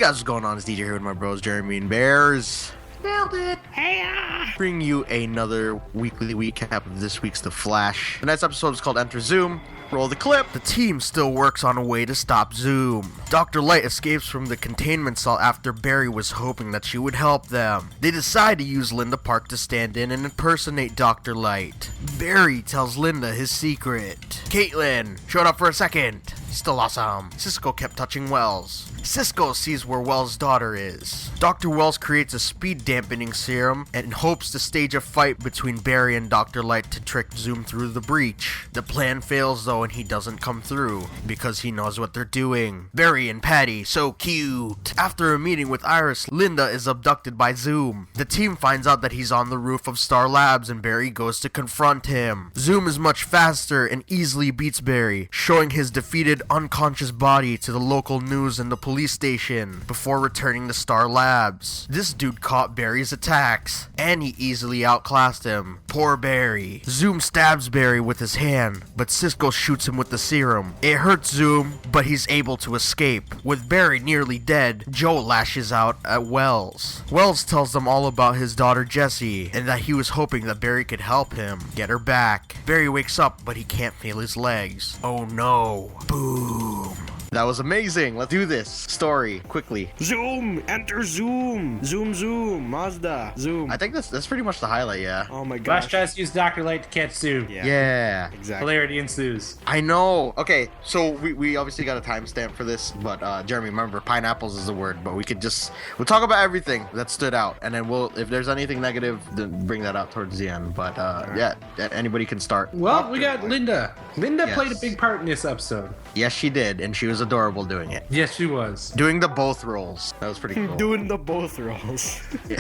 guys, what's going on? It's DJ here with my bros, Jeremy and Bears. Nailed it. Hey, bring you another weekly recap of this week's The Flash. The next episode is called Enter Zoom. Roll the clip. The team still works on a way to stop Zoom. Dr. Light escapes from the containment cell after Barry was hoping that she would help them. They decide to use Linda Park to stand in and impersonate Dr. Light. Barry tells Linda his secret. Caitlin showed up for a second. Still awesome. Cisco kept touching Wells. Cisco sees where Wells' daughter is. Dr. Wells creates a speed dampening serum and hopes to stage a fight between Barry and Dr. Light to trick Zoom through the breach. The plan fails though and he doesn't come through because he knows what they're doing. Barry and Patty, so cute. After a meeting with Iris, Linda is abducted by Zoom. The team finds out that he's on the roof of Star Labs and Barry goes to confront him. Zoom is much faster and easily beats Barry, showing his defeated unconscious body to the local news and the police station before returning to Star Labs. This dude caught Barry's attacks and he easily outclassed him. Poor Barry. Zoom stabs Barry with his hand, but Cisco shoots him with the serum. It hurts Zoom, but he's able to escape. With Barry nearly dead, Joe lashes out at Wells. Wells tells them all about his daughter Jessie and that he was hoping that Barry could help him get her back. Barry wakes up, but he can't feel his legs. Oh no. Boom. That was amazing. Let's do this story quickly. Zoom, enter Zoom, Zoom, Mazda, Zoom. I think that's pretty much the highlight, yeah. Oh my Flash gosh. tries to use Dr. Light to catch Zoom. Yeah. Exactly. Hilarity ensues. I know. Okay, so we obviously got a timestamp for this, but Jeremy, remember, pineapples is the word, but we'll talk about everything that stood out, and then if there's anything negative, then bring that out towards the end. But yeah, anybody can start. Well, we got Linda. Linda Yes. played a big part in this episode. Yes, she did, and she was adorable doing it. Yes, she was. Doing the both roles. That was pretty cool. Doing the both roles. Yeah.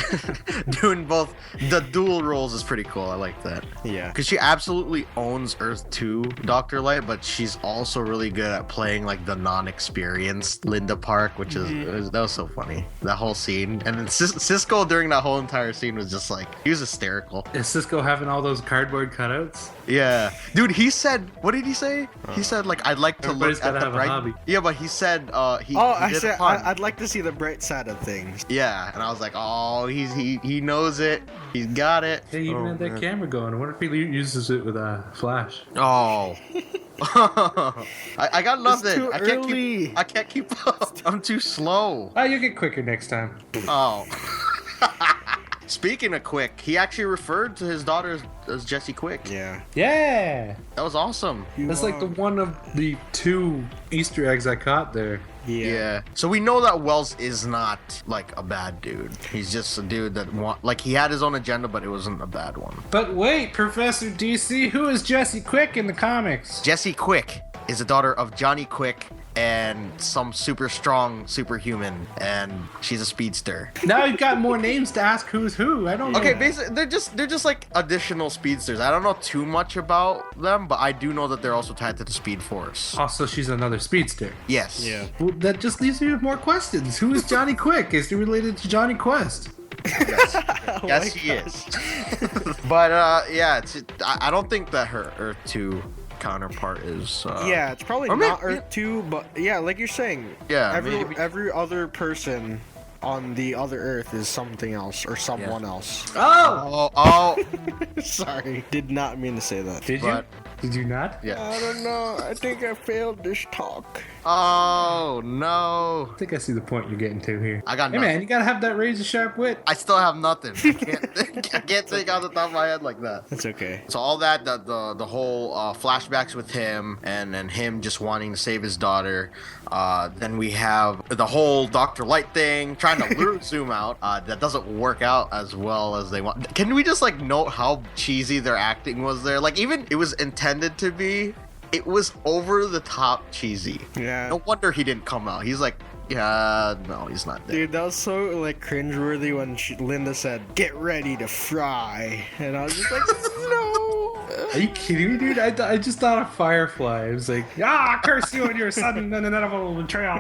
Doing both the dual roles is pretty cool. I like that. Yeah. Because she absolutely owns Earth 2, Dr. Light, but she's also really good at playing like the non-experienced Linda Park, which is that was so funny. That whole scene. And then Cisco during that whole entire scene was just like, he was hysterical. Is Cisco having all those cardboard cutouts? Yeah. Dude, he said, what did he say? He said like, I'd like to Everybody's look at gotta the have a bright. hobby. Yeah, but he said he I did said a pun. I'd like to see the bright side of things. Yeah, and I was like, oh, he knows it. He's got it. They even had that camera going. I wonder if he uses it with a flash. Oh. I got nothing. too early. I can't keep up. I'm too slow. Oh, you'll get quicker next time. Oh. Speaking of Quick, he actually referred to his daughter as Jessie Quick. Yeah. Yeah. That was awesome. That's like the one of the 2 Easter eggs I caught there. Yeah. So we know that Wells is not like a bad dude. He's just a dude that he had his own agenda, but it wasn't a bad one. But wait, Professor DC, who is Jessie Quick in the comics? Jessie Quick is the daughter of Johnny Quick and some super strong superhuman, and she's a speedster. Now you've got more names to ask who's who. I don't know. Okay, basically they're just like additional speedsters. I don't know too much about them, but I do know that they're also tied to the Speed Force. Also, she's another speedster. Yes. Yeah. Well, that just leaves me with more questions. Who is Johnny Quick? Is he related to Johnny Quest? Yes, he is. But yeah, I don't think that her Earth 2 counterpart is Yeah, it's probably or not maybe- Earth 2, but yeah, like you're saying. Yeah, Every maybe. other person on the other Earth is something else or someone else. Oh! Sorry, did not mean to say that. Did you? But- Did you not? Yeah. I don't know. I think I failed this talk. Oh no. I think I see the point you're getting to here. I got Hey nothing. man, you gotta have that razor sharp wit. I still have nothing. I can't think off the top of my head like that. That's okay. So all that, the whole flashbacks with him and him just wanting to save his daughter. Then we have the whole Dr. Light thing, trying to lure Zoom out. That doesn't work out as well as they want. Can we just like note how cheesy their acting was there? Like even it was intended to be, it was over the top cheesy. Yeah. No wonder he didn't come out. He's like, yeah, no, he's not there. Dude, that was so like cringeworthy when Linda said, "Get ready to fry," and I was just like, "No." Are you kidding me, dude? I just thought of Firefly. It was like, curse you and your sudden and inevitable betrayal.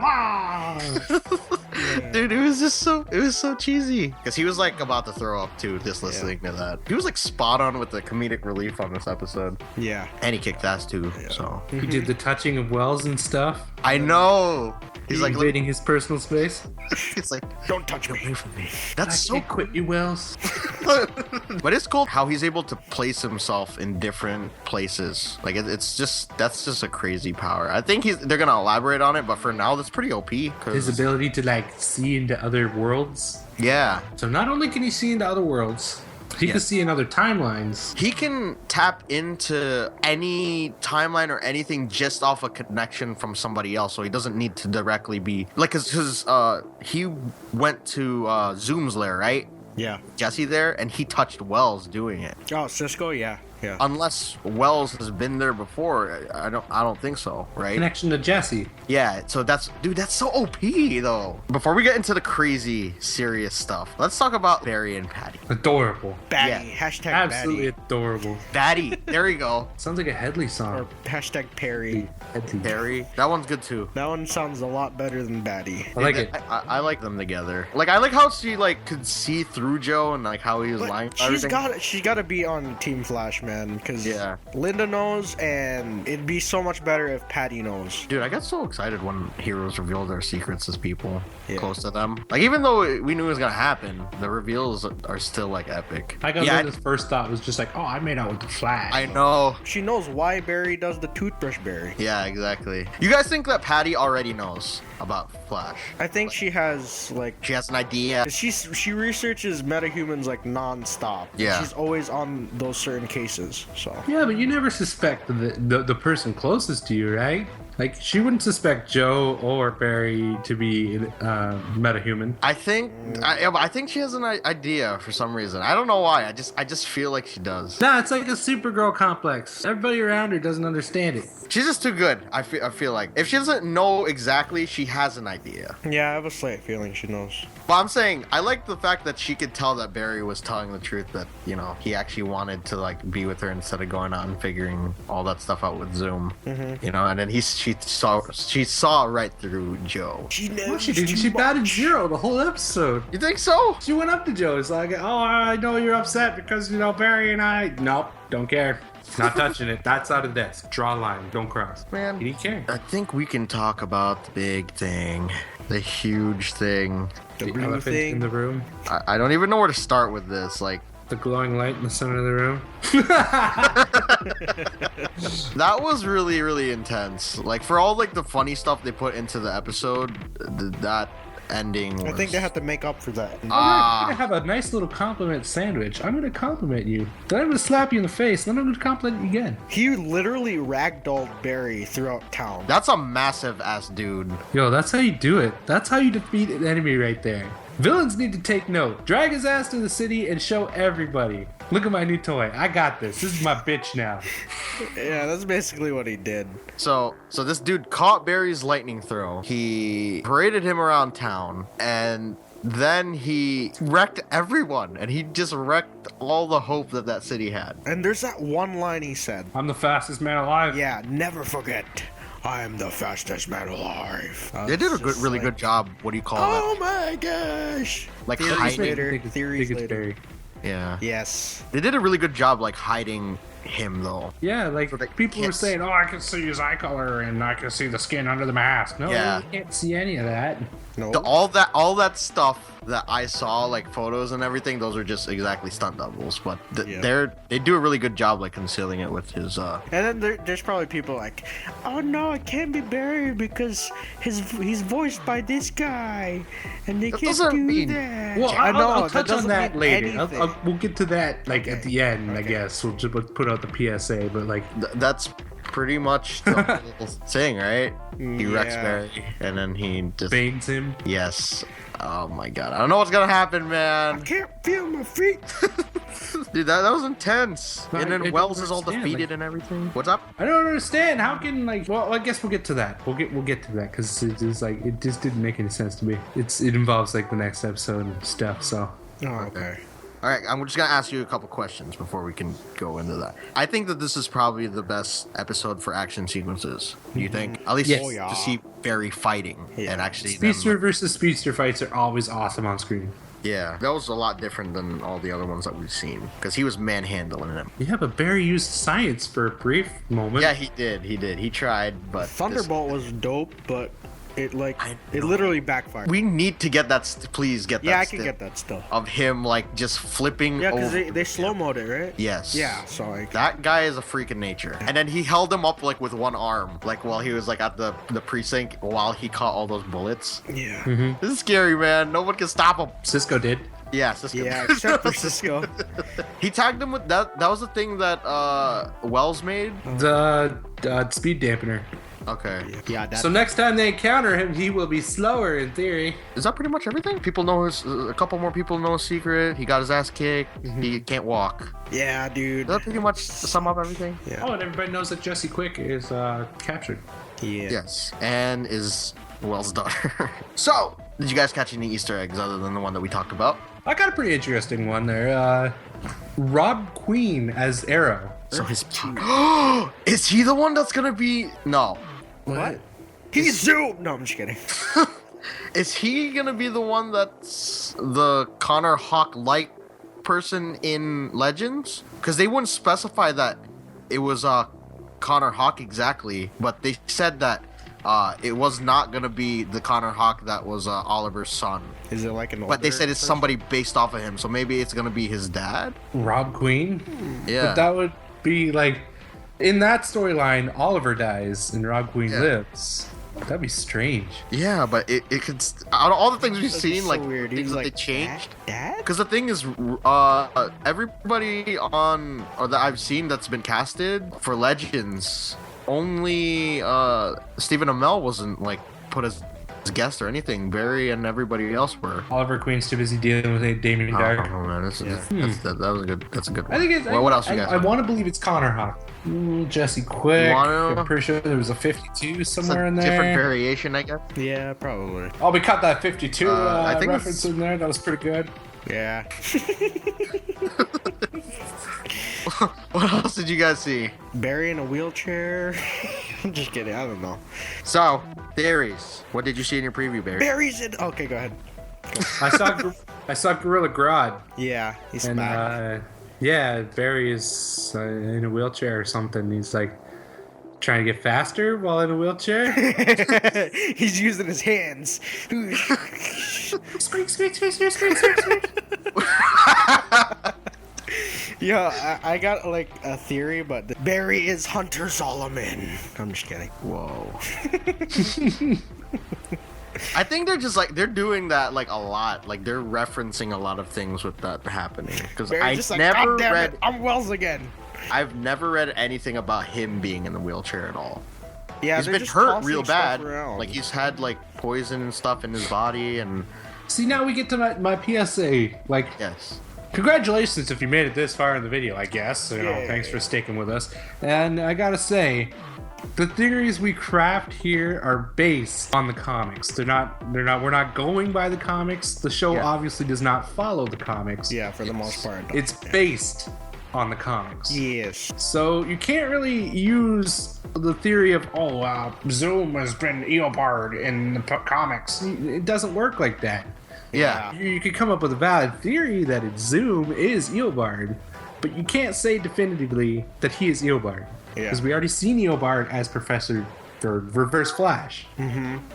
Dude, it was so cheesy. Because he was like about to throw up too, just listening to that. He was like spot on with the comedic relief on this episode. Yeah. And he kicked ass too, so. He did the touching of wells and stuff. I know. He's like invading his personal space. He's like, Don't touch me. away from me. That's so can't quit you, Wells. But it's cool how he's able to place himself in different places. Like that's just a crazy power. I think they're gonna elaborate on it, but for now, that's pretty OP. His ability to like see into other worlds. Yeah, So not only can he see into other worlds, he can see in other timelines. he can tap into any timeline or anything just off a connection from somebody else, so he doesn't need to directly be like, cause he went to Zoom's lair, right? Yeah. Jesse there, and he touched Wells doing it. Oh, Cisco, yeah. Yeah. Unless Wells has been there before, I don't think so, right? Connection to Jesse. Yeah, so that's so OP though. Before we get into the crazy serious stuff, let's talk about Barry and Patty. Adorable. Batty. Yeah. Hashtag Absolutely Batty. adorable. Batty, there you go. Sounds like a Headley Or song. hashtag Perry. Barry, that one's good too. That one sounds a lot better than Batty. I like it. I like them together. Like I like how she like could see through Joe and like how he was lying. But about everything. she's got to be on Team Flash, man, because Yeah. Linda knows, and it'd be so much better if Patty knows. Dude, I got so excited when heroes revealed their secrets as people Yeah. close to them. Like even though we knew it was gonna happen, the reveals are still like epic. I got yeah, Linda's first thought was just like, oh, I made out with the Flash. I know. She knows why Barry does the toothbrush Barry. Yeah, exactly. You guys think that Patty already knows about Flash? I think she has like She has an idea. she researches metahumans like non-stop. Yeah. She's always on those certain cases. So Yeah, but you never suspect the person closest to you, right? Like, she wouldn't suspect Joe or Barry to be metahuman. I think she has an idea for some reason. I don't know why. I just feel like she does. Nah, it's like a Supergirl complex. Everybody around her doesn't understand it. She's just too good. I feel like if she doesn't know exactly, she has an idea. yeah, I have a slight feeling she knows. But I'm saying I like the fact that she could tell that Barry was telling the truth, that he actually wanted to like be with her instead of going out and figuring all that stuff out with Zoom. Mm-hmm. And then she saw right through Joe. She knows. No, she didn't. She batted zero the whole episode. You think so? She went up to Joe. It's like, oh, I know you're upset because, Barry and I... Nope, don't care. Not touching it. That's out of this. Draw a line. Don't cross. Man, He didn't care. I think we can talk about the big thing, the huge thing. The blue Elephant thing. in the room. I don't even know where to start with this. Like, The glowing light in the center of the room. that was really, really intense. Like, for all like the funny stuff they put into the episode, that ending was... I think they have to make up for that. I'm gonna have a nice little compliment sandwich. I'm gonna compliment you. Then I'm gonna slap you in the face. Then I'm gonna compliment you again. He literally ragdolled Barry throughout town. That's a massive ass dude. Yo, that's how you do it. That's how you defeat an enemy right there. Villains need to take note. Drag his ass to the city and show everybody. Look at my new toy. I got this. This is my bitch now. Yeah, that's basically what he did. So this dude caught Barry's lightning throw. He paraded him around town, and then he wrecked everyone, and he just wrecked all the hope that city had. And there's that one line he said. I'm the fastest man alive. Yeah, never forget. I am the fastest man alive. They did a really good job. What do you call Oh that? my gosh. Like Theories hiding. later. Think it's Theories Barry. later. Yeah. Yes. They did a really good job, like hiding him though. Yeah, like So they people were can't saying, oh, I can see his eye color and I can see the skin under the mask. No, Yeah. you can't see any of that. No. All that stuff that I saw, like photos and everything, those are just exactly stunt doubles. But Yeah. they do a really good job, like concealing it with his. And then there's probably people like, oh no, it can't be Barry because he's voiced by this guy, and they That can't doesn't do mean- that. Well, I know, I'll that touch on doesn't that mean later. anything. We'll get to that like at the end, I Okay. guess. We'll just put out the PSA, but like, That's pretty much the whole thing, right? He wrecks Yeah. Barry, and then he just. banes him. Yes. Oh my god. I don't know what's gonna happen, man. Can't feel my feet. Dude, that was intense. No, And I then don't Wells is all understand, defeated like- and everything. What's up? I don't understand. How can like? Well, I guess we'll get to that. We'll get to that because it is like it just didn't make any sense to me. It involves like the next episode and stuff. So Oh, okay. All right, I'm just gonna ask you a couple questions before we can go into that. I think that this is probably the best episode for action sequences. Do you think? At least Yes. Oh, yeah. to see Barry fighting Yeah. and actually. them- speedster versus speedster fights are always awesome on screen. yeah, that was a lot different than all the other ones that we've seen because he was manhandling him. Yeah, but Barry used science for a brief moment. Yeah, he did. He tried, but Thunderbolt was dope, but it literally backfired. We need to get that. Please get that. Yeah, I can get that still. Of him like just flipping. Yeah, because over. they slow mode it, right? Yes. Yeah, so like that guy is a freak in nature. And then he held him up like with one arm, like while he was like at the precinct while he caught all those bullets. Yeah. Mm-hmm. This is scary, man. No one can stop him. Cisco did. Yeah, Cisco. Yeah, except for Cisco. He tagged him with that. That was the thing that Wells made. The speed dampener. Okay. Yeah, that. So next time they encounter him, he will be slower in theory. Is that pretty much everything? People know his. A couple more people know his secret. He got his ass kicked. He can't walk. Yeah, dude. Does that pretty much sum up everything? Yeah. Oh, and everybody knows that Jesse Quick is captured. Yeah. Yes. And is Wells' daughter. So, did you guys catch any Easter eggs other than the one that we talked about? I got a pretty interesting one there. Rob Queen as Arrow. So his. Is he the one that's gonna be? No. What? He's Zoom. No, I'm just kidding. Is he gonna be the one that's the Connor Hawk Light person in Legends? Because they wouldn't specify that it was Connor Hawk exactly, but they said that it was not gonna be the Connor Hawk that was Oliver's son. Is it like an? But they said it's person? somebody based off of him, so maybe it's gonna be his dad. Rob Queen? Yeah. But that would be like, in that storyline, Oliver dies and Rob Queen lives. That'd be strange. Yeah, but it could. Out of all the things we've That'd be seen, so like weird. things He's that like, they changed. Dad? Because the thing is, everybody on or that I've seen that's been casted for Legends, only Stephen Amell wasn't like put as guest or anything. Barry and everybody else were. Oliver Queen's too busy dealing with Damien Dark. Oh man, that was a good. That's a good one. I think it's. Well, what else you guys? I want to believe it's Connor Hawk. Jesse Quick. Wanna- I'm pretty sure there was a 52 It's somewhere a in there. different variation, I guess. Yeah, probably. Oh, we cut that 52 I think reference in there. That was pretty good. Yeah. What else did you guys see? Barry in a wheelchair. I'm just kidding. I don't know. So, theories. What did you see in your preview, Barry? Barry's in. Okay, go ahead. I saw Gorilla Grodd. Yeah, he's And back. yeah, Barry is in a wheelchair or something. He's like trying to get faster while in a wheelchair. He's using his hands. Squeak, squeak, squeak, squeak, squeak, squeak, squeak. Yeah, I got like a theory, but Barry is Hunter Solomon. I'm just kidding. Whoa. I think they're just like they're doing that like a lot. Like they're referencing a lot of things with that happening. Because Barry's I just like, never God damn read. it, I'm Wells again. I've never read anything about him being in the wheelchair at all. Yeah, He's they're been just hurt tossing real stuff bad. around. Like he's had like poison and stuff in his body and See, now we get to my PSA. Like, yes. congratulations if you made it this far in the video, I guess. You know, Yeah. thanks for sticking with us. And I gotta say, the theories we craft here are based on the comics. We're not going by the comics. The show Yeah. obviously does not follow the comics. Yeah, for the most part. It's based on the comics. Yes. So you can't really use the theory of, Zoom has been Eobard in the comics. It doesn't work like that. Yeah. You could come up with a valid theory that Zoom is Eobard, but you can't say definitively that he is Eobard. Yeah. Because we already seen Eobard as Professor or Reverse Flash,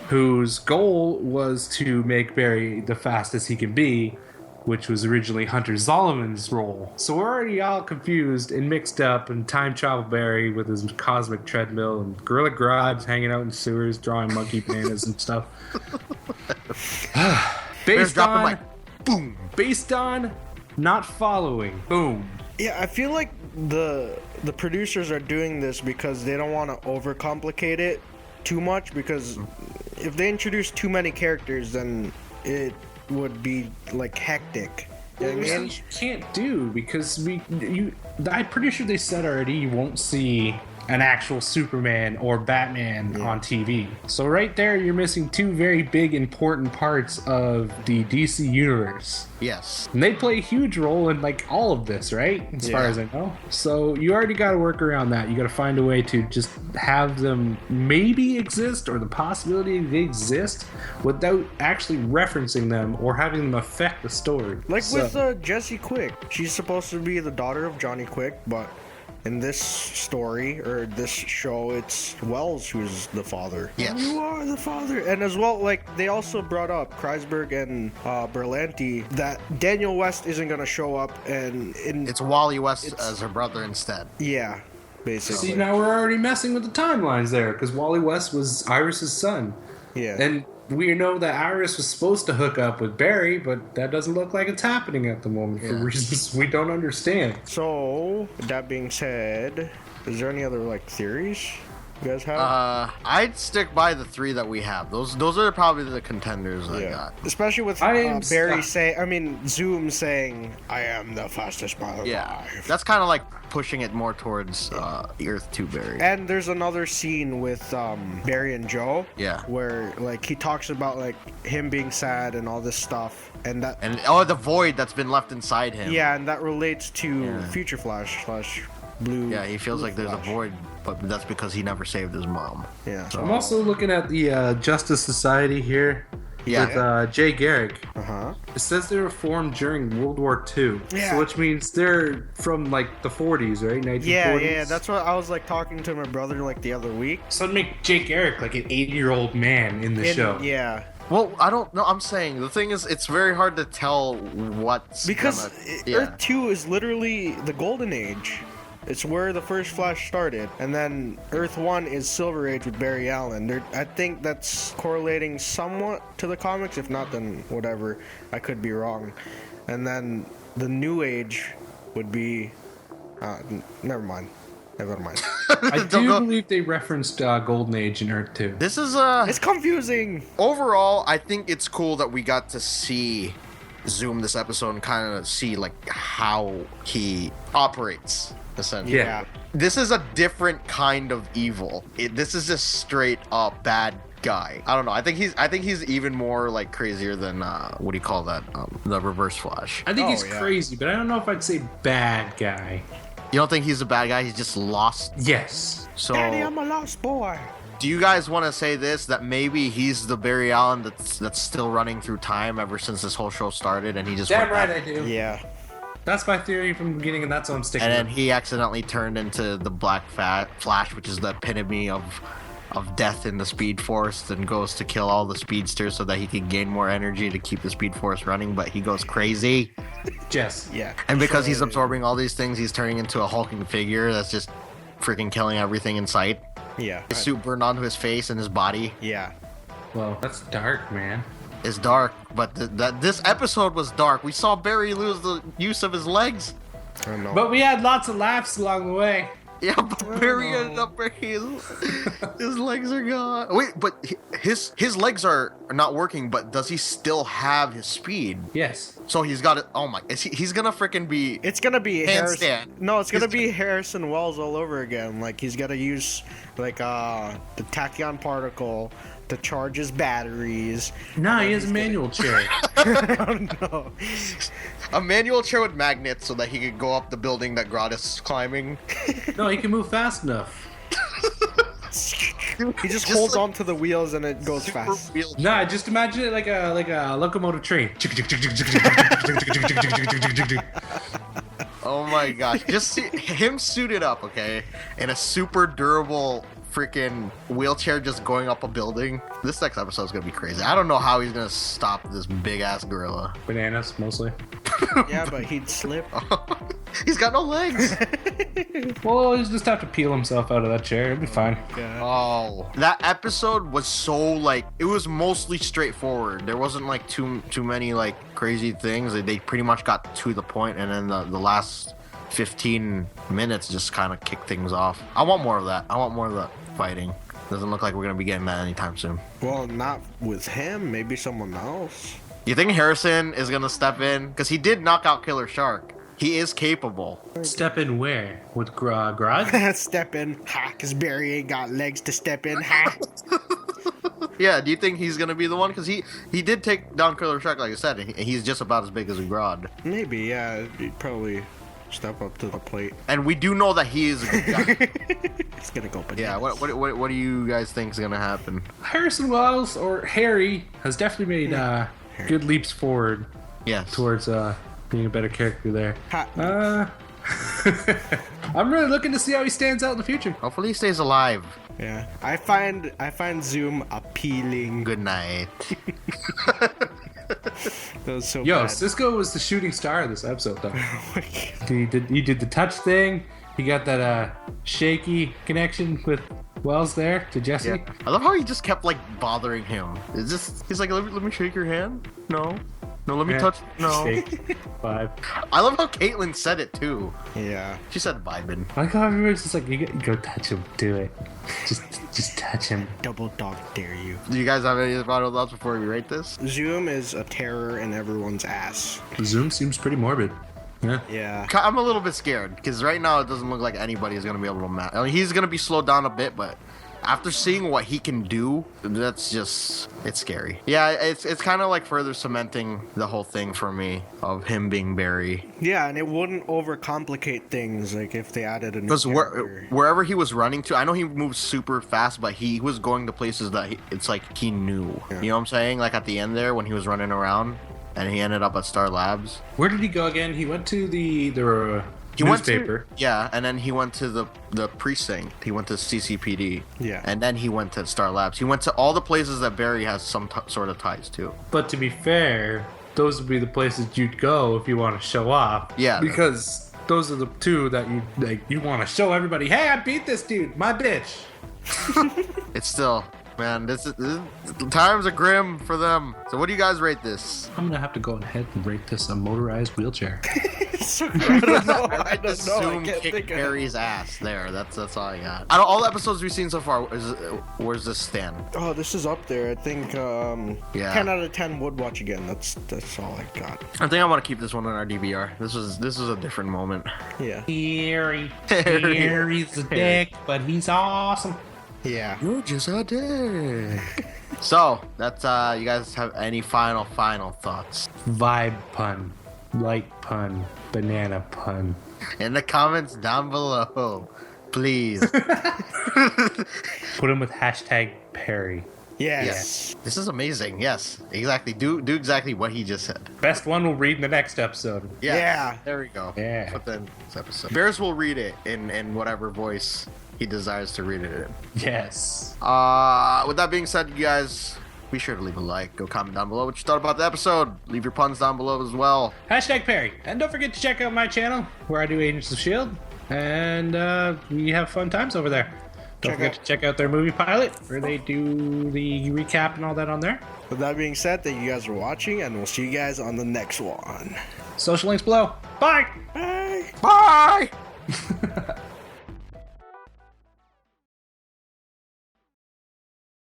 whose goal was to make Barry the fastest he can be, which was originally Hunter Zolomon's role. So we're already all confused and mixed up, and time travel Barry with his cosmic treadmill and Gorilla Grodd's hanging out in sewers drawing monkey pandas and stuff. Bears Based dropping on, like boom. based on not following. Boom. Yeah, I feel like the producers are doing this because they don't want to overcomplicate it too much, because if they introduce too many characters, then it would be like hectic. You know what I mean? You can't do because I'm pretty sure they said already you won't see an actual Superman or Batman on TV. So right there, you're missing two very big important parts of the DC universe. Yes. And they play a huge role in like all of this, right? As far Yeah. as I know. So you already got to work around that. You got to find a way to just have them maybe exist, or the possibility they exist, without actually referencing them or having them affect the story. Like So- with Jessie Quick. She's supposed to be the daughter of Johnny Quick, but in this story or this show, it's Wells who's the father. Yes. You are the father. And as well, like, they also brought up Kreisberg and Berlanti that Daniel West isn't going to show up, and It's Wally West as her brother instead. yeah, basically. See, now we're already messing with the timelines there, because Wally West was Iris's son. Yeah. And we know that Iris was supposed to hook up with Barry, but that doesn't look like it's happening at the moment for reasons we don't understand. So, with that being said, is there any other, like, theories you guys have? I'd stick by the 3 that we have. Those are probably the contenders I got. Especially with Barry Zoom saying, I am the fastest man alive. Yeah, that's kind of like pushing it more towards Earth 2 Barry. And there's another scene with Barry and Joe. Yeah. Where, like, he talks about, like, him being sad and all this stuff. And that... And the void that's been left inside him. Yeah, and that relates to Future Flash / Blue. Yeah, he feels Blue like there's Flash. a void, but that's because he never saved his mom. Yeah. So, I'm also looking at the Justice Society here with Jay Garrick. Uh-huh. It says they were formed during World War II, Yeah. so which means they're from like the 40s, right? 1940s. Yeah, that's what I was like talking to my brother like the other week. So it'd make Jay Garrick like an 80-year-old man in the show. Yeah. well, I don't know. I'm saying the thing is, it's very hard to tell what's Because gonna, Earth 2 is literally the golden age. It's where the first Flash started. And then Earth 1 is Silver Age with Barry Allen. I think that's correlating somewhat to the comics. If not, then whatever. I could be wrong. And then the New Age would be... never mind. I do believe they referenced Golden Age in Earth 2. This is It's confusing. overall, I think it's cool that we got to see Zoom this episode and kind of see like how he operates. Essentially. Yeah. This is a different kind of evil. This is just straight up bad guy. I don't know. I think he's even more like crazier than what do you call that? The Reverse Flash. I think he's crazy, but I don't know if I'd say bad guy. You don't think he's a bad guy? He's just lost. Yes. So, Daddy, I'm a lost boy. do you guys want to say this, that maybe he's the Barry Allen that's still running through time ever since this whole show started, and he just Damn went right back, I do. Yeah. That's my theory from the beginning, and that's what I'm sticking and then with. he accidentally turned into the Black Flash, which is the epitome of death in the Speed Force, and goes to kill all the speedsters so that he can gain more energy to keep the Speed Force running, but he goes crazy. Jess. Yeah. And because he's absorbing all these things, he's turning into a hulking figure that's just freaking killing everything in sight. Yeah. His suit burned onto his face and his body Yeah. Well, that's dark, man. is dark, but this episode was dark. We saw Barry lose the use of his legs. I don't know. But we had lots of laughs along the way. Yeah, but Barry ended up breaking his legs are gone. Wait, but his legs are not working, but does he still have his speed? Yes. So he's got it. Oh my, he's gonna freaking be. It's gonna be Harrison. Handstand. No, it's gonna be Harrison Wells all over again. Like he's gotta use like the tachyon particle to charge his batteries. No, he has a manual chair. No. A manual chair with magnets so that he could go up the building that Grodd is climbing. No, he can move fast enough. He just holds on to the wheels and it goes fast. Nah, just imagine it like a locomotive train. Oh my gosh. Just see him suited up, okay? In a super durable freaking wheelchair just going up a building. This next episode is gonna be crazy. I don't know how he's gonna stop this big ass gorilla. Bananas, mostly. Yeah, but he'd slip. He's got no legs. Well, he'll just have to peel himself out of that chair. It'll be fine. Oh, that episode was so like it was mostly straightforward. There wasn't like too many like crazy things. They pretty much got to the point, and then the last 15 minutes just kind of kicked things off. I want more of that. I want more of that fighting. Doesn't look like we're gonna be getting that anytime soon. Well, not with him. Maybe someone else. You think Harrison is gonna step in? Because he did knock out Killer Shark. He is capable. Step in where? With Grodd? Step in. Ha, because Barry ain't got legs to step in. Ha. Yeah, do you think he's gonna be the one? Because he did take down Killer Shark, like I said, and he's just about as big as a Grodd. Maybe, yeah. He'd probably step up to the plate. And we do know that he is a good guy. It's gonna go bananas. Yeah, what do you guys think is gonna happen? Harrison Wells, or Harry, has definitely made good leaps forward Yes. towards being a better character there. Ha. I'm really looking to see how he stands out in the future. Hopefully he stays alive. Yeah, I find Zoom appealing. Good night. That was so Yo, bad. Cisco was the shooting star of this episode, though. Oh my God. He did the touch thing. He got that shaky connection with Wells there to Jesse. Yeah. I love how he just kept like bothering him. He's like, let me shake your hand. No, let me Yeah. touch. No. Shake. 5. I love how Caitlyn said it too. Yeah. She said vibing. I like how everyone's just like, you go touch him, do it. Just touch him. Double dog dare you. Do you guys have any final thoughts before we rate this? Zoom is a terror in everyone's ass. Zoom seems pretty morbid. Yeah. Yeah. I'm a little bit scared because right now it doesn't look like anybody is gonna be able to match. I mean, he's gonna be slowed down a bit, but after seeing what he can do, it's scary. Yeah, it's kind of like further cementing the whole thing for me of him being Barry. Yeah, and it wouldn't overcomplicate things like if they added a new Because character. wherever he was running to, I know he moved super fast, but he was going to places that it's like he knew. Yeah. You know what I'm saying? Like at the end there when he was running around and he ended up at Star Labs. Where did he go again? He went to the He newspaper. went to, yeah, and then he went to the precinct. He went to CCPD. Yeah. And then he went to Star Labs. He went to all the places that Barry has some sort of ties to. But to be fair, those would be the places you'd go if you want to show off. Yeah. Because those are the two that you want to show everybody, hey, I beat this dude, my bitch. It's still, man, this the times are grim for them. So what do you guys rate this? I'm gonna have to go ahead and rate this a motorized wheelchair. So, I don't know. I I don't know. I Zoom can't kick think of Barry's ass there. That's all I got. Out of all the episodes we've seen so far, where's this stand? Oh, this is up there. I think Yeah. 10 out of 10 would watch again. That's all I got. I think I want to keep this one on our DVR. This was a different moment. Yeah. Harry's a dick, but he's awesome. Yeah. You're just a dick. So that's you guys have any final thoughts Vibe pun, light pun, banana pun. in the comments down below, please? Put him with hashtag Perry. Yes. This is amazing. Yes, exactly. Do exactly what he just said. Best one we'll read in the next episode. Yeah. There we go. Yeah. Put that in this episode. Bears will read it in whatever voice he desires to read it in. Yes. With that being said, you guys, be sure to leave a like. Go comment down below what you thought about the episode. Leave your puns down below as well. Hashtag Perry. And don't forget to check out my channel where I do Agents of S.H.I.E.L.D. And we have fun times over there. Don't forget to check out their movie pilot where they do the recap and all that on there. With that being said, thank you guys for watching, and we'll see you guys on the next one. Social links below. Bye. Bye. Bye!